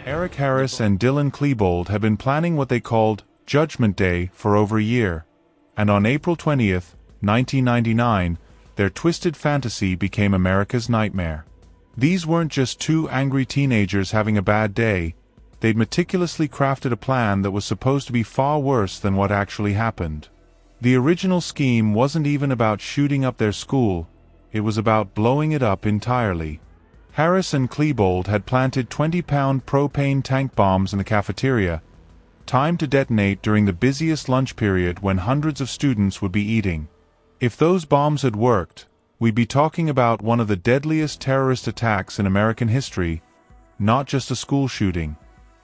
Eric Harris and Dylan Klebold had been planning what they called Judgment Day for over a year, and on April 20th, 1999, their twisted fantasy became America's nightmare. These weren't just two angry teenagers having a bad day, they'd meticulously crafted a plan that was supposed to be far worse than what actually happened. The original scheme wasn't even about shooting up their school, it was about blowing it up entirely. Harris and Klebold had planted 20-pound propane tank bombs in the cafeteria, timed to detonate during the busiest lunch period when hundreds of students would be eating. If those bombs had worked, we'd be talking about one of the deadliest terrorist attacks in American history, not just a school shooting.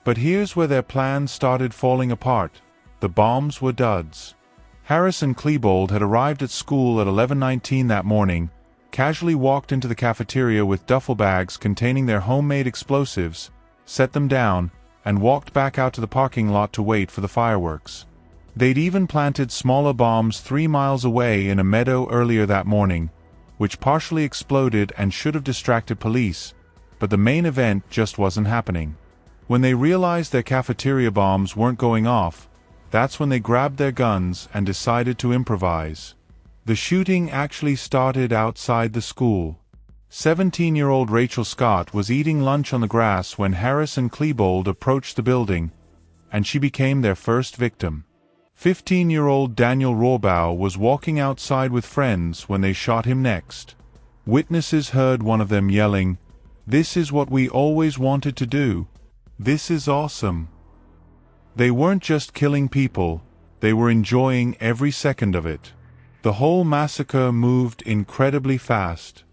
But here's where their plans started falling apart. The bombs were duds. Harris and Klebold had arrived at school at 11:19 that morning, casually walked into the cafeteria with duffel bags containing their homemade explosives, set them down, and walked back out to the parking lot to wait for the fireworks. They'd even planted smaller bombs 3 miles away in a meadow earlier that morning, which partially exploded and should have distracted police, but the main event just wasn't happening. When they realized their cafeteria bombs weren't going off, that's when they grabbed their guns and decided to improvise. The shooting actually started outside the school. 17-year-old Rachel Scott was eating lunch on the grass when Harris and Klebold approached the building, and she became their first victim. 15-year-old Daniel Rohrbaugh was walking outside with friends when they shot him next. Witnesses heard one of them yelling, "This is what we always wanted to do. This is awesome." They weren't just killing people, they were enjoying every second of it. The whole massacre moved incredibly fast.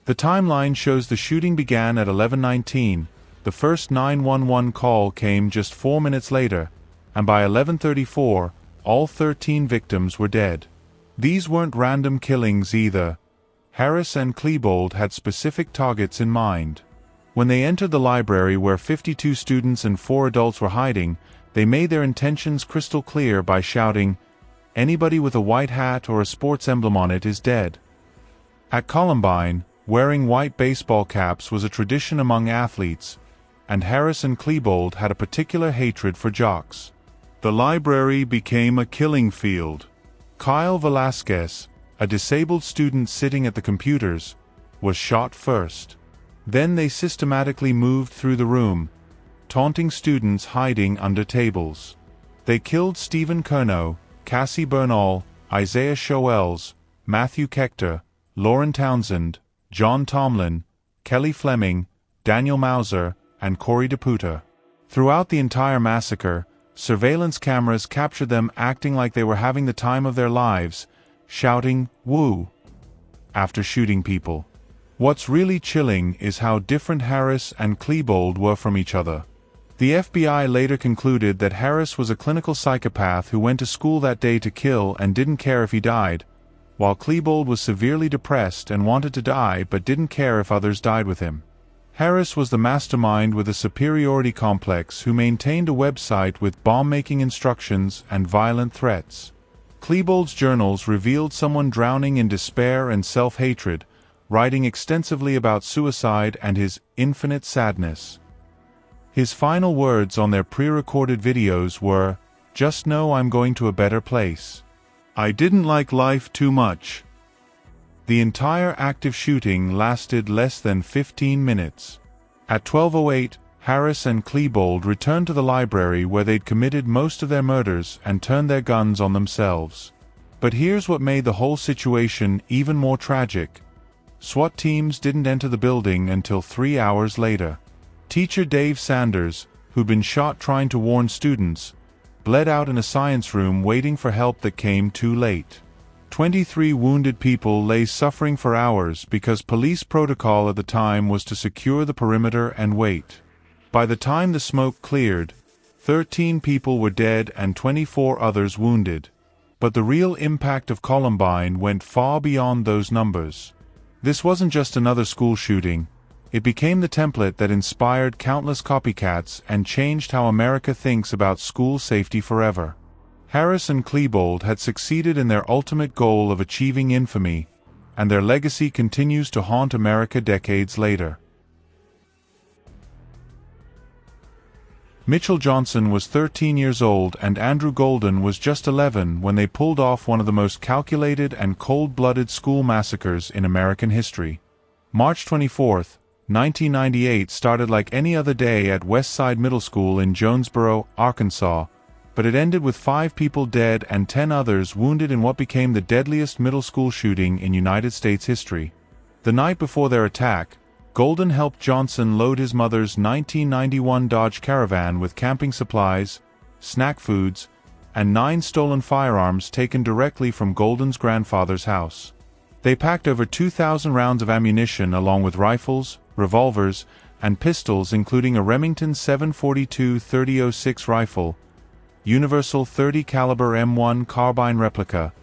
The timeline shows the shooting began at 11:19, the first 911 call came just 4 minutes later, and by 11:34, all 13 victims were dead. These weren't random killings either. Harris and Klebold had specific targets in mind. When they entered the library where 52 students and 4 adults were hiding, they made their intentions crystal clear by shouting, "Anybody with a white hat or a sports emblem on it is dead." At Columbine, wearing white baseball caps was a tradition among athletes, and Harris and Klebold had a particular hatred for jocks. The library became a killing field. Kyle Velasquez, a disabled student sitting at the computers, was shot first. Then they systematically moved through the room, taunting students hiding under tables. They killed Stephen Kernow, Cassie Bernal, Isaiah Shoels, Matthew Kechter, Lauren Townsend, John Tomlin, Kelly Fleming, Daniel Mauser, and Corey DePuta. Throughout the entire massacre, surveillance cameras captured them acting like they were having the time of their lives, shouting, "Woo!" after shooting people. What's really chilling is how different Harris and Klebold were from each other. The FBI later concluded that Harris was a clinical psychopath who went to school that day to kill and didn't care if he died, while Klebold was severely depressed and wanted to die but didn't care if others died with him. Harris was the mastermind with a superiority complex who maintained a website with bomb-making instructions and violent threats. Klebold's journals revealed someone drowning in despair and self-hatred, writing extensively about suicide and his infinite sadness. His final words on their pre-recorded videos were, "Just know I'm going to a better place. I didn't like life too much." The entire active shooting lasted less than 15 minutes. At 12:08, Harris and Klebold returned to the library where they'd committed most of their murders and turned their guns on themselves. But here's what made the whole situation even more tragic. SWAT teams didn't enter the building until 3 hours later. Teacher Dave Sanders, who'd been shot trying to warn students, bled out in a science room waiting for help that came too late. 23 wounded people lay suffering for hours because police protocol at the time was to secure the perimeter and wait. By the time the smoke cleared, 13 people were dead and 24 others wounded. But the real impact of Columbine went far beyond those numbers. This wasn't just another school shooting. It became the template that inspired countless copycats and changed how America thinks about school safety forever. Harris and Klebold had succeeded in their ultimate goal of achieving infamy, and their legacy continues to haunt America decades later. Mitchell Johnson was 13 years old and Andrew Golden was just 11 when they pulled off one of the most calculated and cold-blooded school massacres in American history. March 24, 1998 started like any other day at West Side Middle School in Jonesboro, Arkansas, but it ended with 5 people dead and 10 others wounded in what became the deadliest middle school shooting in United States history. The night before their attack, Golden helped Johnson load his mother's 1991 Dodge Caravan with camping supplies, snack foods, and 9 stolen firearms taken directly from Golden's grandfather's house. They packed over 2,000 rounds of ammunition along with rifles, revolvers, and pistols including a Remington 7.42 30-06 rifle, Universal 30 caliber M1 carbine replica,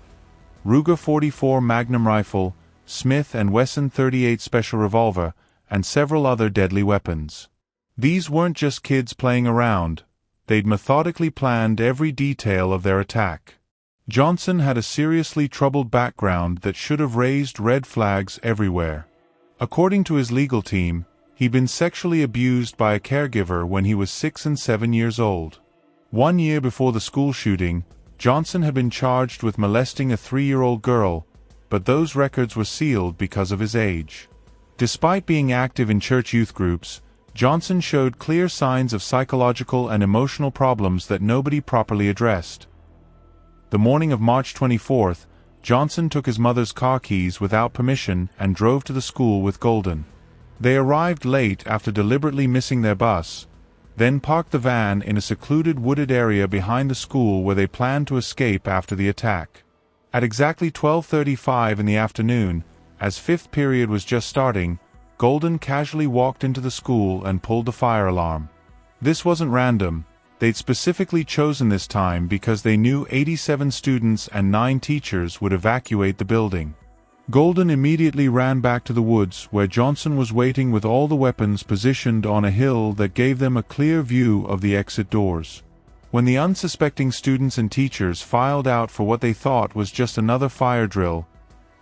Ruger 44 Magnum rifle, Smith & Wesson 38 special revolver, and several other deadly weapons. These weren't just kids playing around, they'd methodically planned every detail of their attack. Johnson had a seriously troubled background that should have raised red flags everywhere. According to his legal team, he'd been sexually abused by a caregiver when he was 6 and 7 years old. 1 year before the school shooting, Johnson had been charged with molesting a 3-year-old girl, but those records were sealed because of his age. Despite being active in church youth groups, Johnson showed clear signs of psychological and emotional problems that nobody properly addressed. The morning of March 24, Johnson took his mother's car keys without permission and drove to the school with Golden. They arrived late after deliberately missing their bus, then parked the van in a secluded wooded area behind the school where they planned to escape after the attack. At exactly 12:35 in the afternoon, as fifth period was just starting, Golden casually walked into the school and pulled the fire alarm. This wasn't random. They'd specifically chosen this time because they knew 87 students and 9 teachers would evacuate the building. Golden immediately ran back to the woods where Johnson was waiting with all the weapons positioned on a hill that gave them a clear view of the exit doors. When the unsuspecting students and teachers filed out for what they thought was just another fire drill,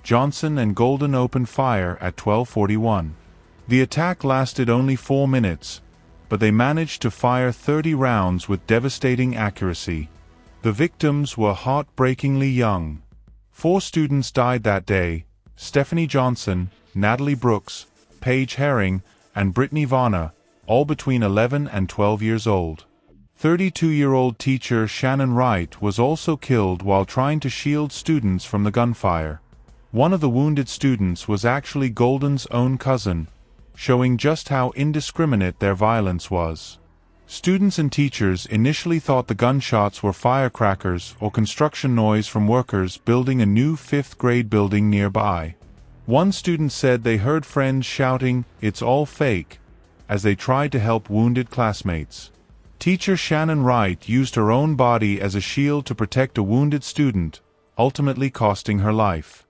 Johnson and Golden opened fire at 12:41. The attack lasted only 4 minutes, but they managed to fire 30 rounds with devastating accuracy. The victims were heartbreakingly young. 4 students died that day: Stephanie Johnson, Natalie Brooks, Paige Herring, and Brittany Varner, all between 11 and 12 years old. 32-year-old teacher Shannon Wright was also killed while trying to shield students from the gunfire. One of the wounded students was actually Golden's own cousin, showing just how indiscriminate their violence was. Students and teachers initially thought the gunshots were firecrackers or construction noise from workers building a new 5th grade building nearby. One student said they heard friends shouting, "It's all fake," as they tried to help wounded classmates. Teacher Shannon Wright used her own body as a shield to protect a wounded student, ultimately costing her life.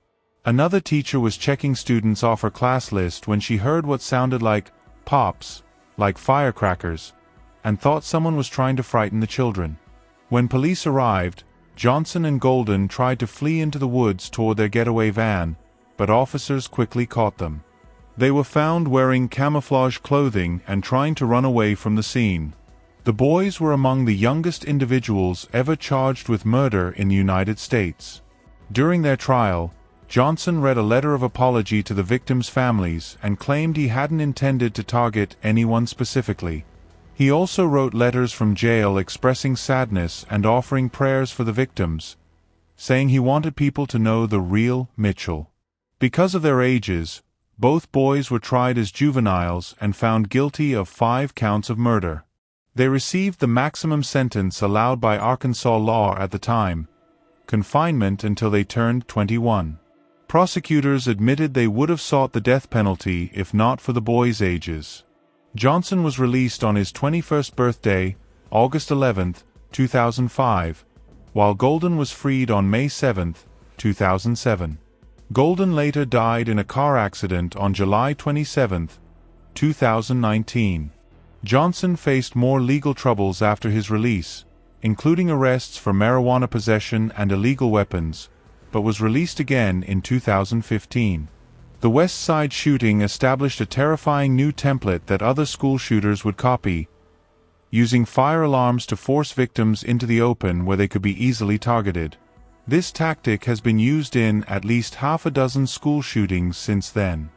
Another teacher was checking students off her class list when she heard what sounded like pops, like firecrackers, and thought someone was trying to frighten the children. When police arrived, Johnson and Golden tried to flee into the woods toward their getaway van, but officers quickly caught them. They were found wearing camouflage clothing and trying to run away from the scene. The boys were among the youngest individuals ever charged with murder in the United States. During their trial, Johnson read a letter of apology to the victims' families and claimed he hadn't intended to target anyone specifically. He also wrote letters from jail expressing sadness and offering prayers for the victims, saying he wanted people to know the real Mitchell. Because of their ages, both boys were tried as juveniles and found guilty of 5 counts of murder. They received the maximum sentence allowed by Arkansas law at the time: confinement until they turned 21. Prosecutors admitted they would have sought the death penalty if not for the boys' ages. Johnson was released on his 21st birthday, August 11, 2005, while Golden was freed on May 7, 2007. Golden later died in a car accident on July 27, 2019. Johnson faced more legal troubles after his release, including arrests for marijuana possession and illegal weapons, but was released again in 2015. The West Side shooting established a terrifying new template that other school shooters would copy: using fire alarms to force victims into the open where they could be easily targeted. This tactic has been used in at least half a dozen school shootings since then.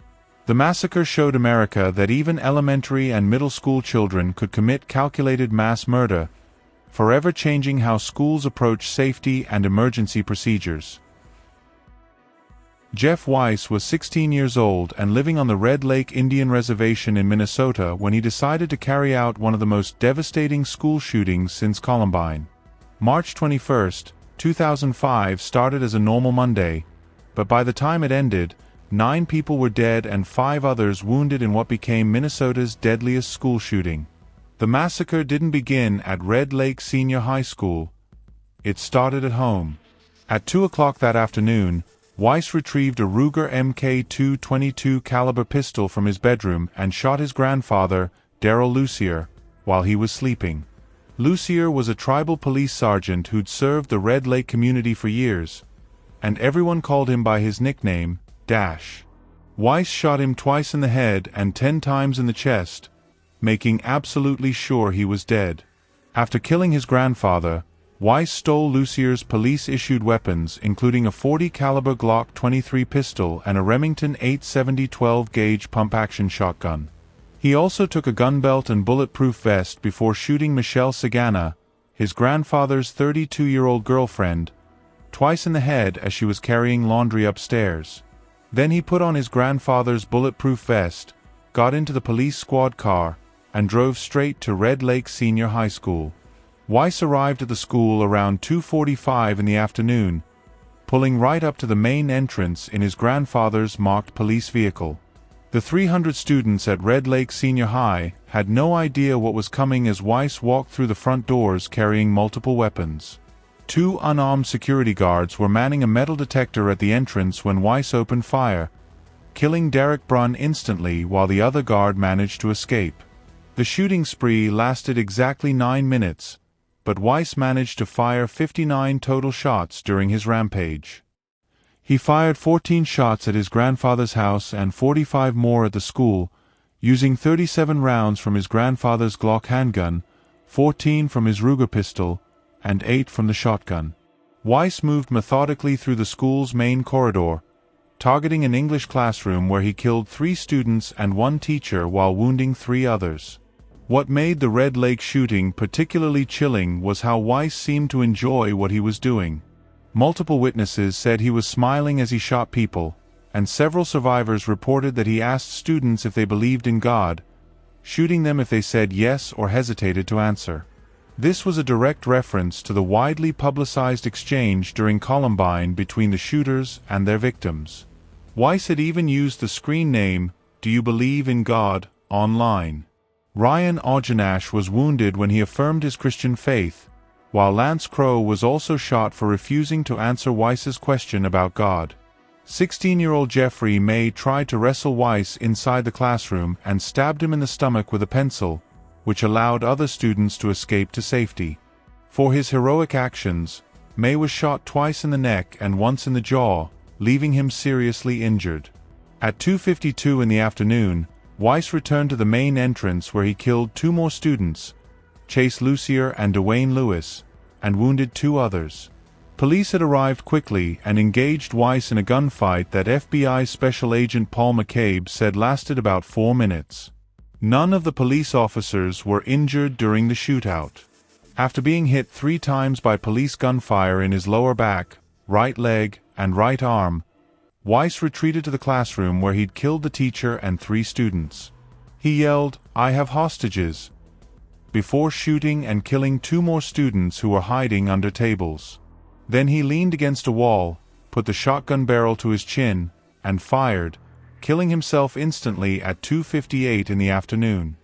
The massacre showed America that even elementary and middle school children could commit calculated mass murder, forever changing how schools approach safety and emergency procedures. Jeff Weiss was 16 years old and living on the Red Lake Indian Reservation in Minnesota when he decided to carry out one of the most devastating school shootings since Columbine. March 21, 2005 started as a normal Monday, but by the time it ended, 9 people were dead and 5 others wounded in what became Minnesota's deadliest school shooting. The massacre didn't begin at Red Lake Senior High School. It started at home. At 2 o'clock that afternoon, Weiss retrieved a Ruger Mk2 caliber pistol from his bedroom and shot his grandfather, Darrell Lucier, while he was sleeping. Lucier was a tribal police sergeant who'd served the Red Lake community for years, and everyone called him by his nickname, Dash. Weiss shot him twice in the head and 10 times in the chest, making absolutely sure he was dead. After killing his grandfather, Weiss stole Lucier's police-issued weapons, including a .40 caliber Glock 23 pistol and a Remington 870 12-gauge pump-action shotgun. He also took a gun belt and bulletproof vest before shooting Michelle Sagana, his grandfather's 32-year-old girlfriend, twice in the head as she was carrying laundry upstairs. Then he put on his grandfather's bulletproof vest, got into the police squad car, and drove straight to Red Lake Senior High School. Weiss arrived at the school around 2:45 in the afternoon, pulling right up to the main entrance in his grandfather's marked police vehicle. The 300 students at Red Lake Senior High had no idea what was coming as Weiss walked through the front doors carrying multiple weapons. 2 unarmed security guards were manning a metal detector at the entrance when Weiss opened fire, killing Derek Brunn instantly while the other guard managed to escape. The shooting spree lasted exactly 9 minutes, but Weiss managed to fire 59 total shots during his rampage. He fired 14 shots at his grandfather's house and 45 more at the school, using 37 rounds from his grandfather's Glock handgun, 14 from his Ruger pistol, and 8 from the shotgun. Weiss moved methodically through the school's main corridor, targeting an English classroom where he killed 3 students and 1 teacher while wounding 3 others. What made the Red Lake shooting particularly chilling was how Weiss seemed to enjoy what he was doing. Multiple witnesses said he was smiling as he shot people, and several survivors reported that he asked students if they believed in God, shooting them if they said yes or hesitated to answer. This was a direct reference to the widely publicized exchange during Columbine between the shooters and their victims. Weiss had even used the screen name, "Do You Believe in God?" online. Ryan Ojanash was wounded when he affirmed his Christian faith, while Lance Crow was also shot for refusing to answer Weiss's question about God. 16-year-old Jeffrey May tried to wrestle Weiss inside the classroom and stabbed him in the stomach with a pencil, which allowed other students to escape to safety. For his heroic actions, May was shot twice in the neck and once in the jaw, leaving him seriously injured. At 2:52 in the afternoon, Weiss returned to the main entrance where he killed 2 more students, Chase Lucier and Dwayne Lewis, and wounded 2 others. Police had arrived quickly and engaged Weiss in a gunfight that FBI Special Agent Paul McCabe said lasted about 4 minutes. None of the police officers were injured during the shootout. After being hit 3 times by police gunfire in his lower back, right leg, and right arm, Weiss retreated to the classroom where he'd killed the teacher and 3 students. He yelled, "I have hostages," before shooting and killing 2 more students who were hiding under tables. Then he leaned against a wall, put the shotgun barrel to his chin, and fired, killing himself instantly at 2:58 in the afternoon.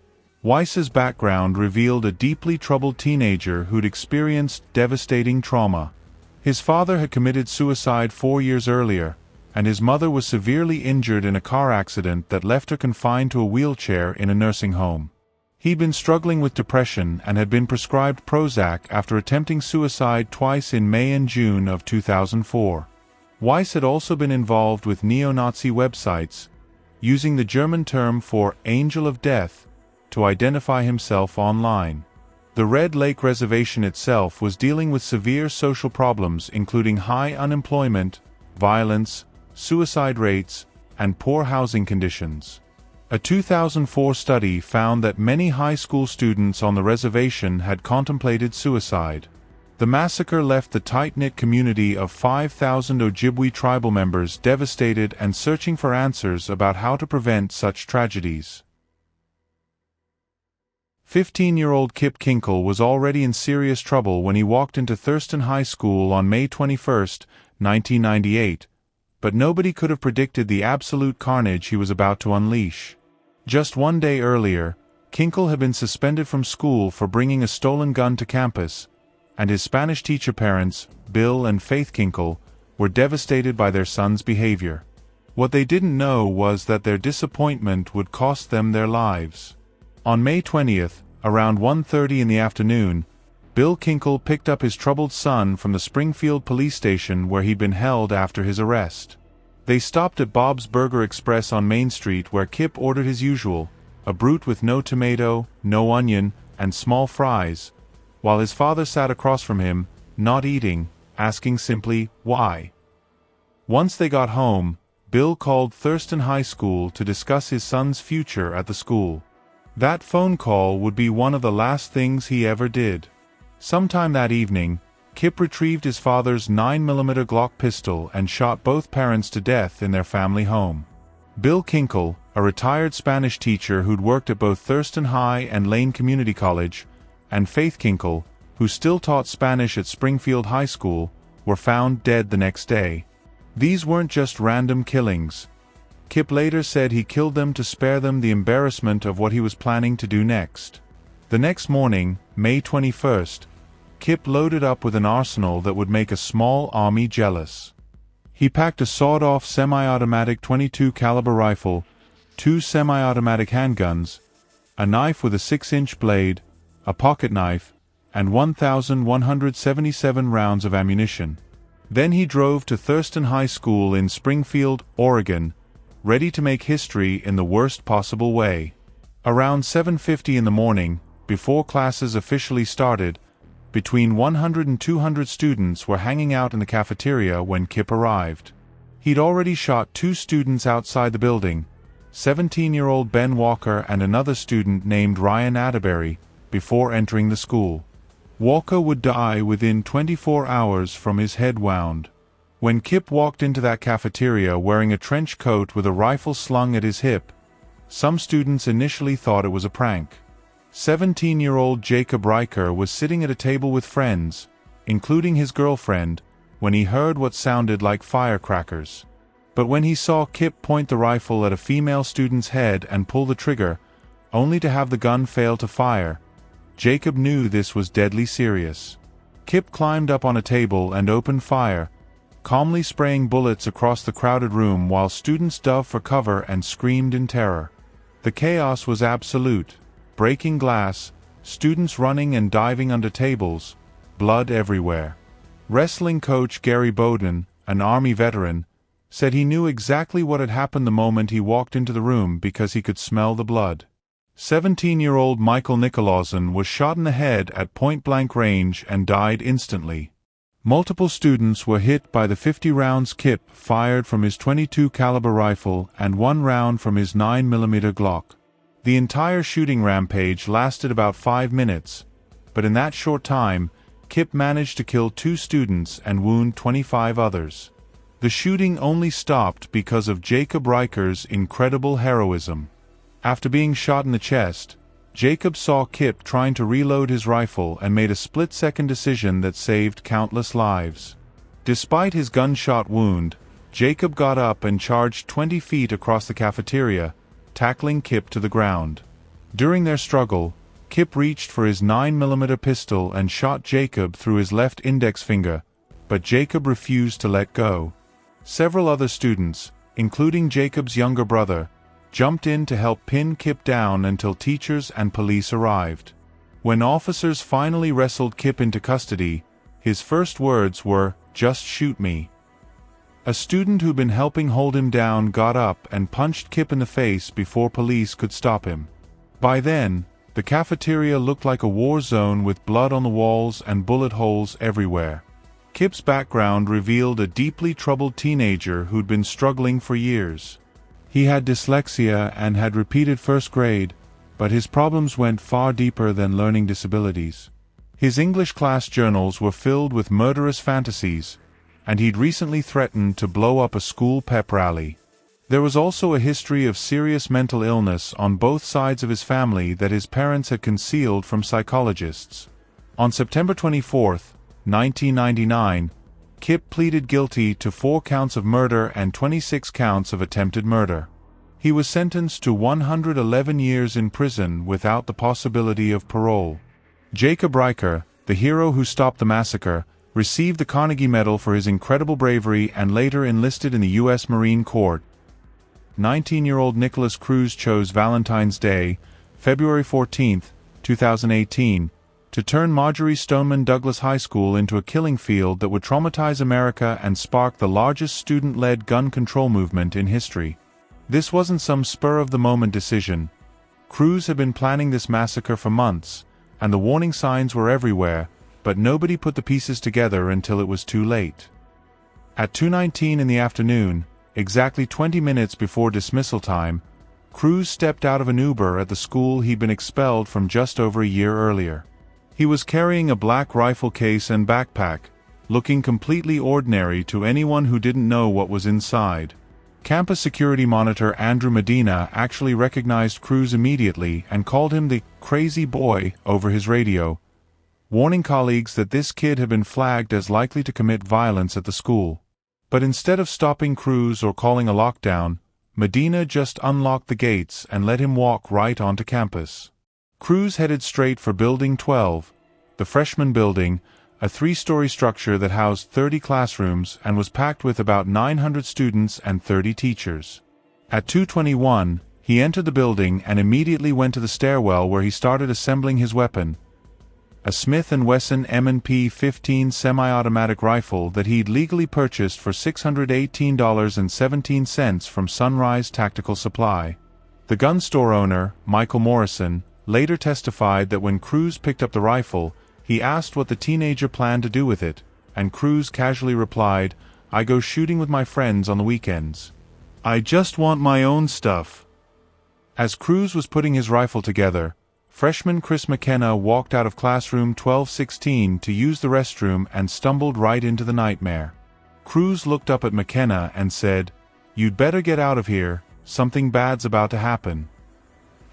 Weiss's background revealed a deeply troubled teenager who'd experienced devastating trauma. His father had committed suicide 4 years earlier, and his mother was severely injured in a car accident that left her confined to a wheelchair in a nursing home. He'd been struggling with depression and had been prescribed Prozac after attempting suicide twice in May and June of 2004. Weiss had also been involved with neo-Nazi websites, using the German term for "angel of death" to identify himself online. The Red Lake Reservation itself was dealing with severe social problems including high unemployment, violence, suicide rates, and poor housing conditions. A 2004 study found that many high school students on the reservation had contemplated suicide. The massacre left the tight-knit community of 5,000 Ojibwe tribal members devastated and searching for answers about how to prevent such tragedies. 15-year-old Kip Kinkle was already in serious trouble when he walked into Thurston High School on May 21, 1998, but nobody could have predicted the absolute carnage he was about to unleash. Just one day earlier, Kinkle had been suspended from school for bringing a stolen gun to campus, and his Spanish teacher parents, Bill and Faith Kinkle, were devastated by their son's behavior. What they didn't know was that their disappointment would cost them their lives. On May 20th, around 1:30 in the afternoon, Bill Kinkle picked up his troubled son from the Springfield police station where he'd been held after his arrest. They stopped at Bob's Burger Express on Main Street where Kip ordered his usual, a brute with no tomato, no onion, and small fries, while his father sat across from him, not eating, asking simply, why? Once they got home, Bill called Thurston High School to discuss his son's future at the school. That phone call would be one of the last things he ever did. Sometime that evening, Kip retrieved his father's 9mm Glock pistol and shot both parents to death in their family home. Bill Kinkle, a retired Spanish teacher who'd worked at both Thurston High and Lane Community College, and Faith Kinkle, who still taught Spanish at Springfield High School, were found dead the next day. These weren't just random killings. Kip later said he killed them to spare them the embarrassment of what he was planning to do next. The next morning, May 21st, Kip loaded up with an arsenal that would make a small army jealous. He packed a sawed-off semi-automatic .22 caliber rifle, 2 semi-automatic handguns, a knife with a 6-inch blade, a pocket knife, and 1,177 rounds of ammunition. Then he drove to Thurston High School in Springfield, Oregon, ready to make history in the worst possible way. Around 7:50 in the morning, before classes officially started, between 100 and 200 students were hanging out in the cafeteria when Kip arrived. He'd already shot 2 students outside the building, 17-year-old Ben Walker and another student named Ryan Atterbury, before entering the school. Walker would die within 24 hours from his head wound. When Kip walked into that cafeteria wearing a trench coat with a rifle slung at his hip, some students initially thought it was a prank. 17-year-old Jacob Riker was sitting at a table with friends, including his girlfriend, when he heard what sounded like firecrackers. But when he saw Kip point the rifle at a female student's head and pull the trigger, only to have the gun fail to fire, Jacob knew this was deadly serious. Kip climbed up on a table and opened fire, calmly spraying bullets across the crowded room while students dove for cover and screamed in terror. The chaos was absolute. Breaking glass, students running and diving under tables, blood everywhere. Wrestling coach Gary Bowden, an Army veteran, said he knew exactly what had happened the moment he walked into the room because he could smell the blood. 17-year-old Michael Nicolausen was shot in the head at point-blank range and died instantly. Multiple students were hit by the 50 rounds Kip fired from his .22 caliber rifle and 1 round from his 9mm Glock. The entire shooting rampage lasted about 5 minutes, but in that short time, Kip managed to kill 2 students and wound 25 others. The shooting only stopped because of Jacob Riker's incredible heroism. After being shot in the chest, Jacob saw Kip trying to reload his rifle and made a split-second decision that saved countless lives. Despite his gunshot wound, Jacob got up and charged 20 feet across the cafeteria, tackling Kip to the ground. During their struggle, Kip reached for his 9mm pistol and shot Jacob through his left index finger, but Jacob refused to let go. Several other students, including Jacob's younger brother, jumped in to help pin Kip down until teachers and police arrived. When officers finally wrestled Kip into custody, his first words were, "Just shoot me." A student who'd been helping hold him down got up and punched Kip in the face before police could stop him. By then, The cafeteria looked like a war zone with blood on the walls and bullet holes everywhere. Kip's background revealed a deeply troubled teenager who'd been struggling for years. He had dyslexia and had repeated first grade, but his problems went far deeper than learning disabilities. His English class journals were filled with murderous fantasies, and he'd recently threatened to blow up a school pep rally. There was also a history of serious mental illness on both sides of his family that his parents had concealed from psychologists. On September 24, 1999, Kip pleaded guilty to 4 counts of murder and 26 counts of attempted murder. He was sentenced to 111 years in prison without the possibility of parole. Jacob Riker, the hero who stopped the massacre, received the Carnegie Medal for his incredible bravery and later enlisted in the U.S. Marine Corps. 19-year-old Nicholas Cruz chose Valentine's Day, February 14, 2018, to turn Marjory Stoneman Douglas High School into a killing field that would traumatize America and spark the largest student-led gun control movement in history. This wasn't some spur-of-the-moment decision. Cruz had been planning this massacre for months, and the warning signs were everywhere, but nobody put the pieces together until it was too late. At 2:19 in the afternoon, exactly 20 minutes before dismissal time, Cruz stepped out of an Uber at the school he'd been expelled from just over a year earlier. He was carrying a black rifle case and backpack, looking completely ordinary to anyone who didn't know what was inside. Campus security monitor Andrew Medina actually recognized Cruz immediately and called him the "crazy boy" over his radio, warning colleagues that this kid had been flagged as likely to commit violence at the school. But instead of stopping Cruz or calling a lockdown, Medina just unlocked the gates and let him walk right onto campus. Cruz headed straight for Building 12, the freshman building, a 3-story structure that housed 30 classrooms and was packed with about 900 students and 30 teachers. At 2:21, he entered the building and immediately went to the stairwell where he started assembling his weapon, a Smith & Wesson M&P 15 semi-automatic rifle that he'd legally purchased for $618.17 from Sunrise Tactical Supply. The gun store owner, Michael Morrison, later testified that when Cruz picked up the rifle, he asked what the teenager planned to do with it, and Cruz casually replied, "I go shooting with my friends on the weekends. I just want my own stuff." As Cruz was putting his rifle together, freshman Chris McKenna walked out of classroom 1216 to use the restroom and stumbled right into the nightmare. Cruz looked up at McKenna and said, "You'd better get out of here, something bad's about to happen."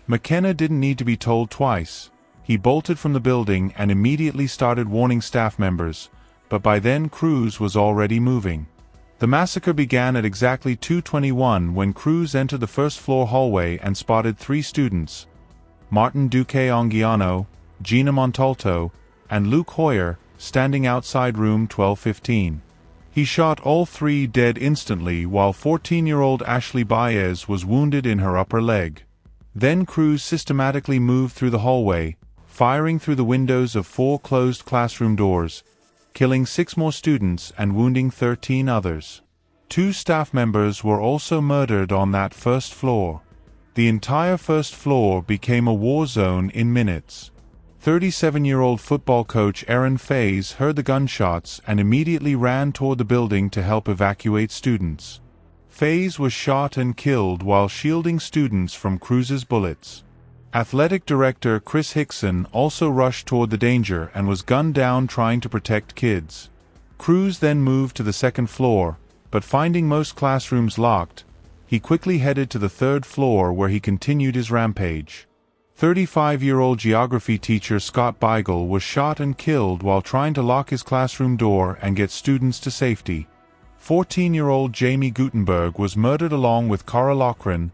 McKenna didn't need to be told twice. He bolted from the building and immediately started warning staff members, but by then Cruz was already moving. The massacre began at exactly 2:21 when Cruz entered the first-floor hallway and spotted 3 students, Martin Duque Anguiano, Gina Montalto, and Luke Hoyer, standing outside room 1215. He shot all 3 dead instantly while 14-year-old Ashley Baez was wounded in her upper leg. Then Cruz systematically moved through the hallway, firing through the windows of 4 closed classroom doors, killing 6 more students and wounding 13 others. 2 staff members were also murdered on that first floor. The entire first floor became a war zone in minutes. 37-year-old football coach Aaron Faze heard the gunshots and immediately ran toward the building to help evacuate students. Faze was shot and killed while shielding students from Cruz's bullets. Athletic director Chris Hickson also rushed toward the danger and was gunned down trying to protect kids. Cruz then moved to the second floor, but finding most classrooms locked, he quickly headed to the 3rd floor where he continued his rampage. 35-year-old geography teacher Scott Beigel was shot and killed while trying to lock his classroom door and get students to safety. 14-year-old Jamie Gutenberg was murdered along with Cara Loughran,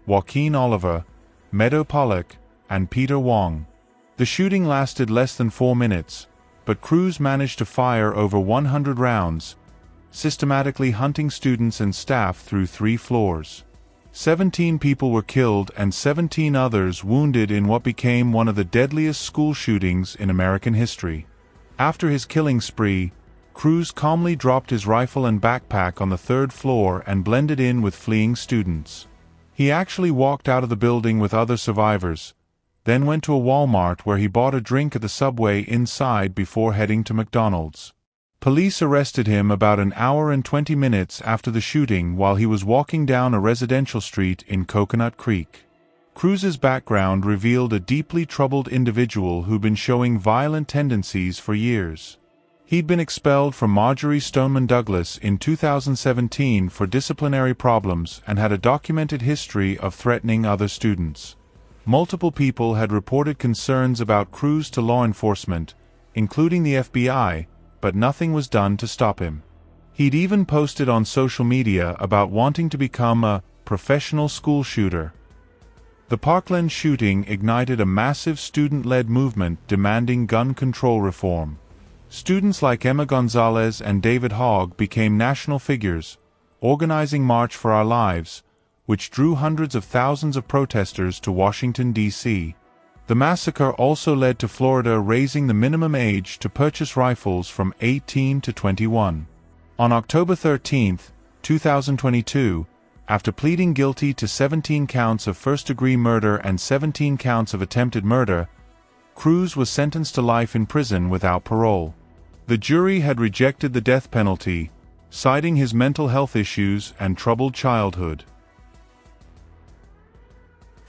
Joaquin Oliver, Meadow Pollock, and Peter Wong. The shooting lasted less than 4 minutes, but Cruz managed to fire over 100 rounds, systematically hunting students and staff through 3 floors. 17 people were killed and 17 others wounded in what became one of the deadliest school shootings in American history. After his killing spree, Cruz calmly dropped his rifle and backpack on the 3rd floor and blended in with fleeing students. He actually walked out of the building with other survivors, then went to a Walmart where he bought a drink at the Subway inside before heading to McDonald's. Police arrested him about an hour and 20 minutes after the shooting while he was walking down a residential street in Coconut Creek. Cruz's background revealed a deeply troubled individual who'd been showing violent tendencies for years. He'd been expelled from Marjory Stoneman Douglas in 2017 for disciplinary problems and had a documented history of threatening other students. Multiple people had reported concerns about Cruz to law enforcement, including the FBI, but nothing was done to stop him. He'd even posted on social media about wanting to become a professional school shooter. The Parkland shooting ignited a massive student-led movement demanding gun control reform. Students like Emma Gonzalez and David Hogg became national figures, organizing March for Our Lives, which drew hundreds of thousands of protesters to Washington, D.C. The massacre also led to Florida raising the minimum age to purchase rifles from 18 to 21. On October 13, 2022, after pleading guilty to 17 counts of first-degree murder and 17 counts of attempted murder, Cruz was sentenced to life in prison without parole. The jury had rejected the death penalty, citing his mental health issues and troubled childhood.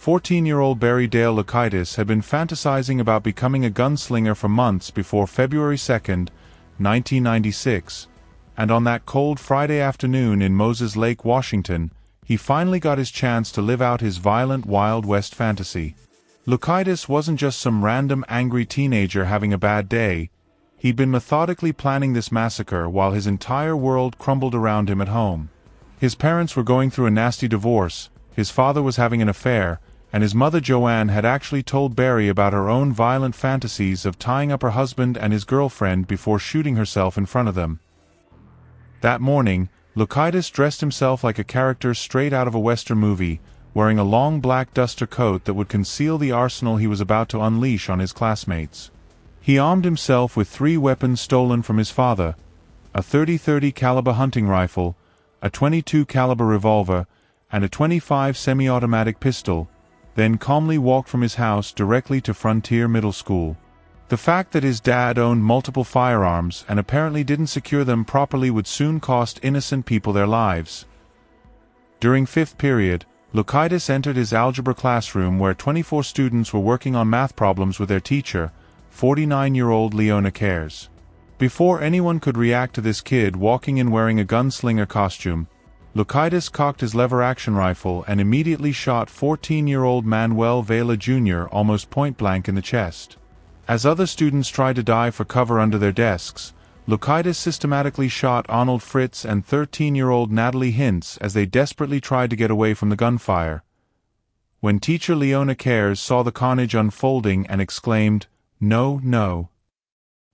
14-year-old Barry Dale Loukaitis had been fantasizing about becoming a gunslinger for months before February 2, 1996, and on that cold Friday afternoon in Moses Lake, Washington, he finally got his chance to live out his violent Wild West fantasy. Loukaitis wasn't just some random angry teenager having a bad day. He'd been methodically planning this massacre while his entire world crumbled around him at home. His parents were going through a nasty divorce, his father was having an affair, and his mother Joanne had actually told Barry about her own violent fantasies of tying up her husband and his girlfriend before shooting herself in front of them. That morning, Loukaitis dressed himself like a character straight out of a Western movie, wearing a long black duster coat that would conceal the arsenal he was about to unleash on his classmates. He armed himself with 3 weapons stolen from his father: a .30 caliber hunting rifle, a .22 caliber revolver, and a .25 semi-automatic pistol, then calmly walked from his house directly to Frontier Middle School. The fact that his dad owned multiple firearms and apparently didn't secure them properly would soon cost innocent people their lives. During 5th period, Loukaitis entered his algebra classroom where 24 students were working on math problems with their teacher, 49-year-old Leona Cares. Before anyone could react to this kid walking in wearing a gunslinger costume, Loukaitis cocked his lever-action rifle and immediately shot 14-year-old Manuel Vela Jr. almost point-blank in the chest. As other students tried to dive for cover under their desks, Loukaitis systematically shot Arnold Fritz and 13-year-old Natalie Hintz as they desperately tried to get away from the gunfire. When teacher Leona Cares saw the carnage unfolding and exclaimed, "No, no,"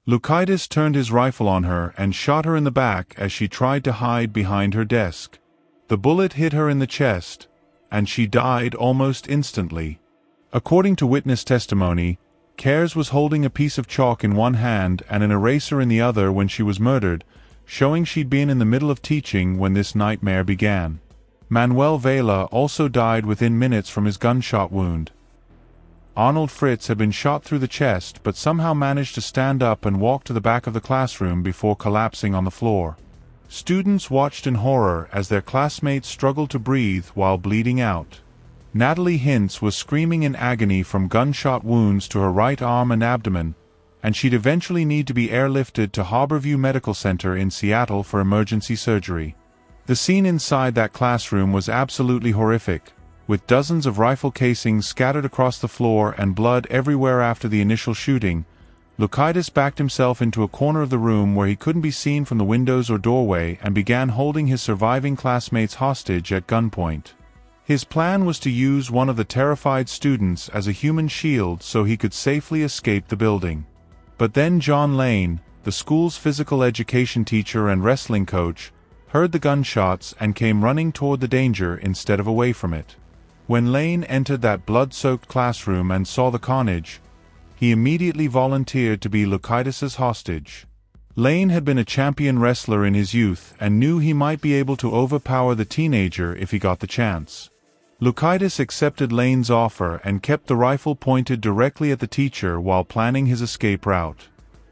Loukaitis turned his rifle on her and shot her in the back as she tried to hide behind her desk. The bullet hit her in the chest, and she died almost instantly. According to witness testimony, Cares was holding a piece of chalk in one hand and an eraser in the other when she was murdered, showing she'd been in the middle of teaching when this nightmare began. Manuel Vela also died within minutes from his gunshot wound. Arnold Fritz had been shot through the chest but somehow managed to stand up and walk to the back of the classroom before collapsing on the floor. Students watched in horror as their classmates struggled to breathe while bleeding out. Natalie Hintz was screaming in agony from gunshot wounds to her right arm and abdomen, and she'd eventually need to be airlifted to Harborview Medical Center in Seattle for emergency surgery. The scene inside that classroom was absolutely horrific, with dozens of rifle casings scattered across the floor and blood everywhere after the initial shooting. Loukaitis backed himself into a corner of the room where he couldn't be seen from the windows or doorway and began holding his surviving classmates hostage at gunpoint. His plan was to use one of the terrified students as a human shield so he could safely escape the building. But then John Lane, the school's physical education teacher and wrestling coach, heard the gunshots and came running toward the danger instead of away from it. When Lane entered that blood-soaked classroom and saw the carnage, he immediately volunteered to be Loukaitis' hostage. Lane had been a champion wrestler in his youth and knew he might be able to overpower the teenager if he got the chance. Loukaitis accepted Lane's offer and kept the rifle pointed directly at the teacher while planning his escape route.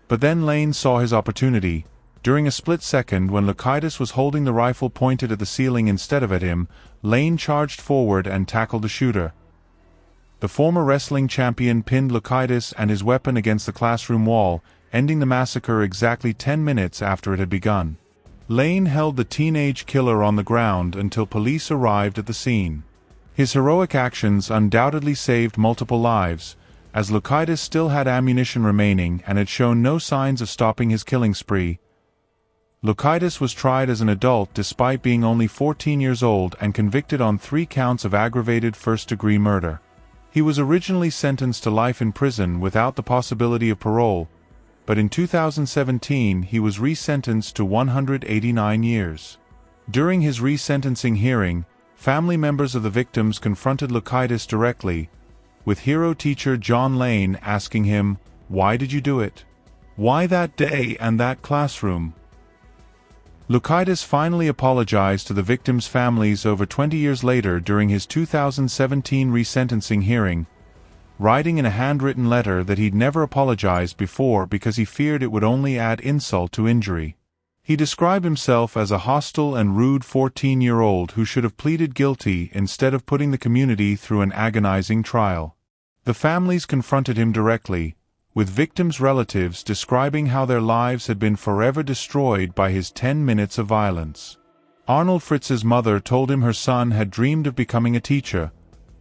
But then Lane saw his opportunity. During a split second when Loukaitis was holding the rifle pointed at the ceiling instead of at him, Lane charged forward and tackled the shooter. The former wrestling champion pinned Loukaitis and his weapon against the classroom wall, ending the massacre exactly 10 minutes after it had begun. Lane held the teenage killer on the ground until police arrived at the scene. His heroic actions undoubtedly saved multiple lives, as Loukaitis still had ammunition remaining and had shown no signs of stopping his killing spree. Loukaitis was tried as an adult despite being only 14 years old and convicted on 3 counts of aggravated first-degree murder. He was originally sentenced to life in prison without the possibility of parole, but in 2017 he was resentenced to 189 years. During his resentencing hearing, family members of the victims confronted Loukaitis directly, with hero teacher John Lane asking him, "Why did you do it? Why that day and that classroom?" Loukaitis finally apologized to the victims' families over 20 years later during his 2017 resentencing hearing, writing in a handwritten letter that he'd never apologized before because he feared it would only add insult to injury. He described himself as a hostile and rude 14-year-old who should have pleaded guilty instead of putting the community through an agonizing trial. The families confronted him directly, with victims' relatives describing how their lives had been forever destroyed by his 10 minutes of violence. Arnold Fritz's mother told him her son had dreamed of becoming a teacher,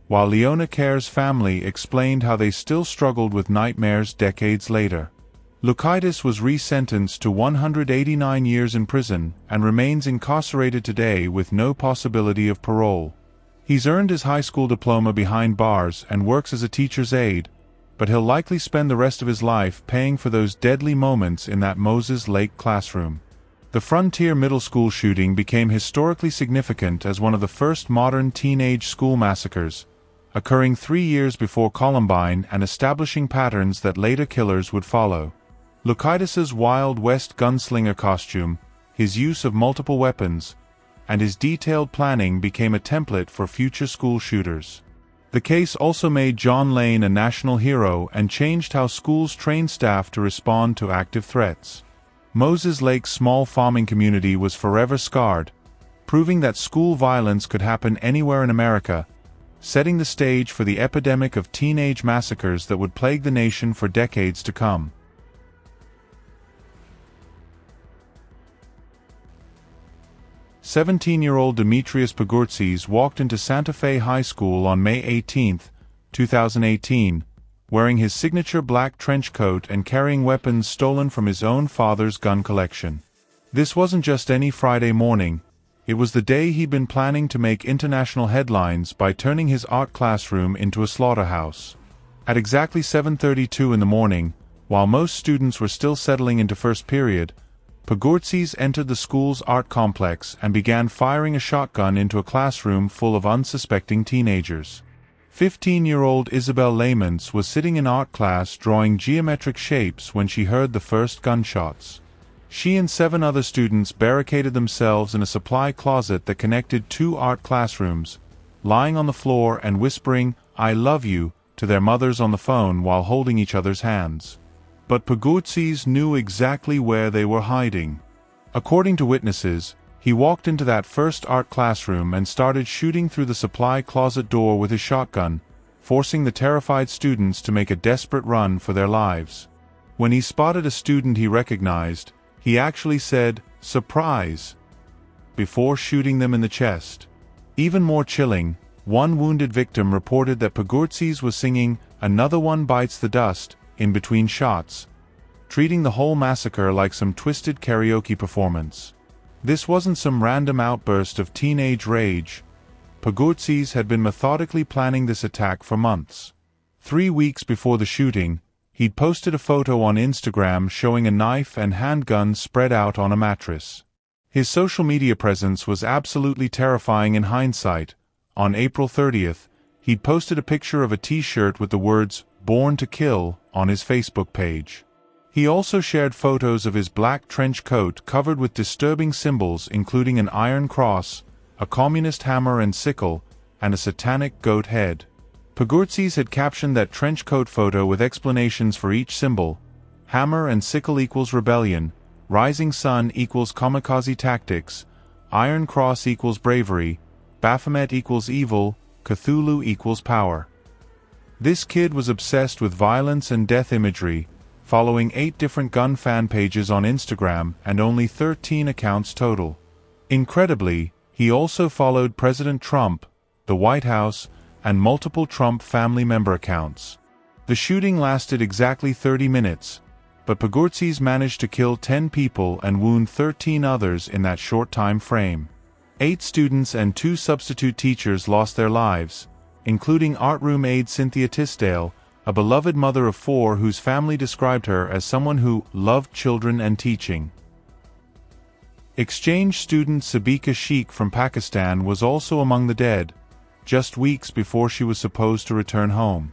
while Leona Kerr's family explained how they still struggled with nightmares decades later. Loukaitis was resentenced to 189 years in prison and remains incarcerated today with no possibility of parole. He's earned his high school diploma behind bars and works as a teacher's aide, but he'll likely spend the rest of his life paying for those deadly moments in that Moses Lake classroom. The Frontier Middle School shooting became historically significant as one of the first modern teenage school massacres, occurring 3 years before Columbine and establishing patterns that later killers would follow. Loukaitis's Wild West gunslinger costume, his use of multiple weapons, and his detailed planning became a template for future school shooters. The case also made John Lane a national hero and changed how schools trained staff to respond to active threats. Moses Lake's small farming community was forever scarred, proving that school violence could happen anywhere in America, setting the stage for the epidemic of teenage massacres that would plague the nation for decades to come. "17-year-old Demetrius Pagurtzis walked into Santa Fe High School on May 18, 2018, wearing his signature black trench coat and carrying weapons stolen from his own father's gun collection. This wasn't just any Friday morning, it was the day he'd been planning to make international headlines by turning his art classroom into a slaughterhouse. At exactly 7:32 in the morning, while most students were still settling into first period, Pagurtzis entered the school's art complex and began firing a shotgun into a classroom full of unsuspecting teenagers. 15-year-old Isabel Laments was sitting in art class drawing geometric shapes when she heard the first gunshots. She and 7 other students barricaded themselves in a supply closet that connected 2 art classrooms, lying on the floor and whispering, "I love you," to their mothers on the phone while holding each other's hands. But Pagurtzis knew exactly where they were hiding. According to witnesses, he walked into that first art classroom and started shooting through the supply closet door with his shotgun, forcing the terrified students to make a desperate run for their lives. When he spotted a student he recognized, he actually said, "Surprise," before shooting them in the chest. Even more chilling, one wounded victim reported that Pagurtzis was singing "Another One Bites the Dust" in between shots, treating the whole massacre like some twisted karaoke performance. This wasn't some random outburst of teenage rage. Pagurtzis had been methodically planning this attack for months. 3 weeks before the shooting, he'd posted a photo on Instagram showing a knife and handgun spread out on a mattress. His social media presence was absolutely terrifying in hindsight. On April 30th, he'd posted a picture of a t-shirt with the words "Born to Kill" on his Facebook page. He also shared photos of his black trench coat covered with disturbing symbols including an iron cross, a communist hammer and sickle, and a satanic goat head. Pogortses had captioned that trench coat photo with explanations for each symbol: hammer and sickle equals rebellion, rising sun equals kamikaze tactics, iron cross equals bravery, Baphomet equals evil, Cthulhu equals power. This kid was obsessed with violence and death imagery, following 8 different gun fan pages on Instagram and only 13 accounts total. Incredibly, he also followed President Trump, the White House, and multiple Trump family member accounts. The shooting lasted exactly 30 minutes, but Pogortses managed to kill 10 people and wound 13 others in that short time frame. 8 students and 2 substitute teachers lost their lives, including art room aide Cynthia Tisdale, a beloved mother of 4 whose family described her as someone who loved children and teaching. Exchange student Sabika Sheikh from Pakistan was also among the dead, just weeks before she was supposed to return home.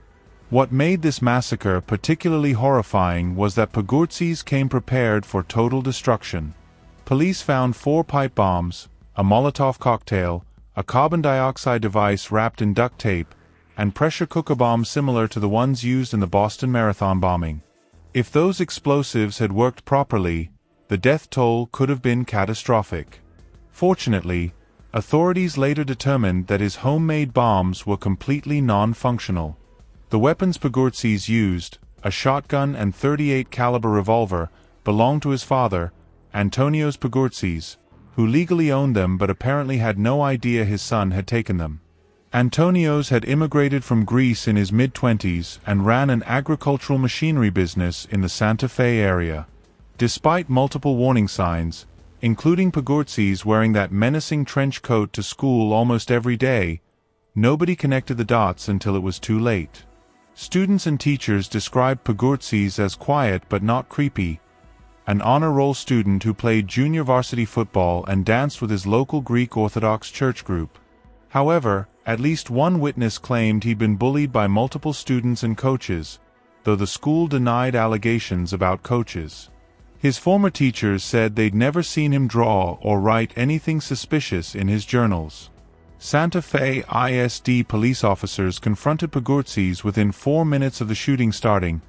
What made this massacre particularly horrifying was that Pogortses came prepared for total destruction. Police found 4 pipe bombs, a Molotov cocktail, a carbon dioxide device wrapped in duct tape, and pressure cooker bombs similar to the ones used in the Boston Marathon bombing. If those explosives had worked properly, the death toll could have been catastrophic. Fortunately, authorities later determined that his homemade bombs were completely non-functional. The weapons Pogortses used, a shotgun and .38 caliber revolver, belonged to his father, Antonios Pogortses, who legally owned them but apparently had no idea his son had taken them. Antonios had immigrated from Greece in his mid-20s and ran an agricultural machinery business in the Santa Fe area. Despite multiple warning signs, including Pogortses wearing that menacing trench coat to school almost every day, nobody connected the dots until it was too late. Students and teachers described Pogortses as quiet but not creepy, an honor roll student who played junior varsity football and danced with his local Greek Orthodox church group. However, at least one witness claimed he'd been bullied by multiple students and coaches, though the school denied allegations about coaches. His former teachers said they'd never seen him draw or write anything suspicious in his journals. Santa Fe ISD police officers confronted Pogortses within 4 minutes of the shooting starting,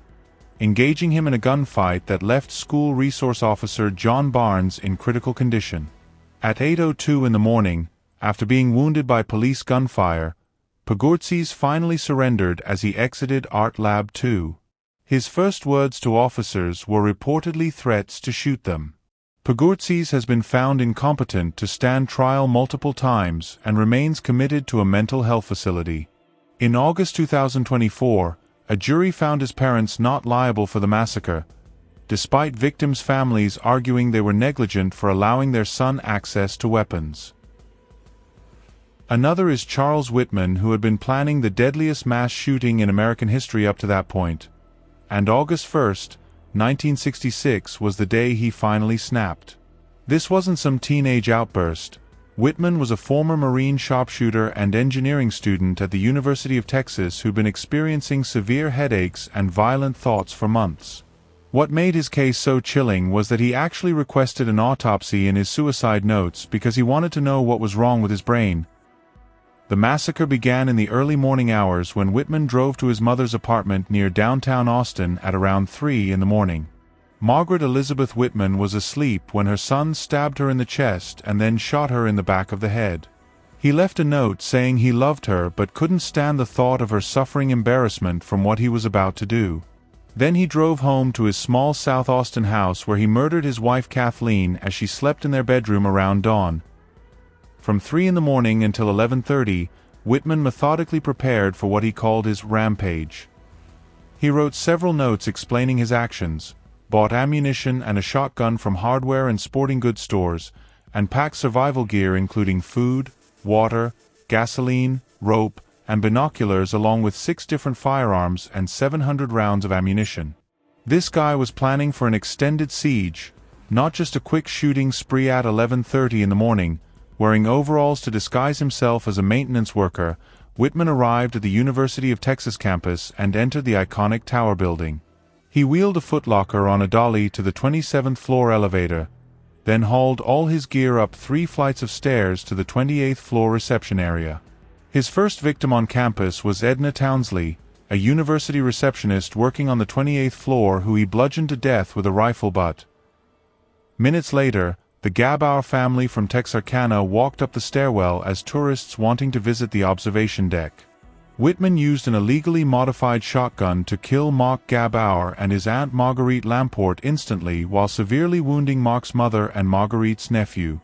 engaging him in a gunfight that left school resource officer John Barnes in critical condition. At 8:02 in the morning, after being wounded by police gunfire, Pogortses finally surrendered as he exited Art Lab 2. His first words to officers were reportedly threats to shoot them. Pogortses has been found incompetent to stand trial multiple times and remains committed to a mental health facility. In August 2024, a jury found his parents not liable for the massacre, despite victims' families arguing they were negligent for allowing their son access to weapons. Another is Charles Whitman, who had been planning the deadliest mass shooting in American history up to that point, and August 1, 1966 was the day he finally snapped. This wasn't some teenage outburst. Whitman was a former Marine sharpshooter and engineering student at the University of Texas who'd been experiencing severe headaches and violent thoughts for months. What made his case so chilling was that he actually requested an autopsy in his suicide notes because he wanted to know what was wrong with his brain. The massacre began in the early morning hours when Whitman drove to his mother's apartment near downtown Austin at around 3 in the morning. Margaret Elizabeth Whitman was asleep when her son stabbed her in the chest and then shot her in the back of the head. He left a note saying he loved her but couldn't stand the thought of her suffering embarrassment from what he was about to do. Then he drove home to his small South Austin house where he murdered his wife Kathleen as she slept in their bedroom around dawn. From 3 in the morning until 11:30, Whitman methodically prepared for what he called his rampage. He wrote several notes explaining his actions, bought ammunition and a shotgun from hardware and sporting goods stores, and packed survival gear including food, water, gasoline, rope, and binoculars along with 6 different firearms and 700 rounds of ammunition. This guy was planning for an extended siege, not just a quick shooting spree. At 11:30 in the morning, wearing overalls to disguise himself as a maintenance worker, Whitman arrived at the University of Texas campus and entered the iconic Tower building. He wheeled a footlocker on a dolly to the 27th floor elevator, then hauled all his gear up 3 flights of stairs to the 28th floor reception area. His first victim on campus was Edna Townsley, a university receptionist working on the 28th floor who he bludgeoned to death with a rifle butt. Minutes later, the Gabauer family from Texarkana walked up the stairwell as tourists wanting to visit the observation deck. Whitman used an illegally modified shotgun to kill Mark Gabauer and his aunt Marguerite Lamport instantly while severely wounding Mark's mother and Marguerite's nephew.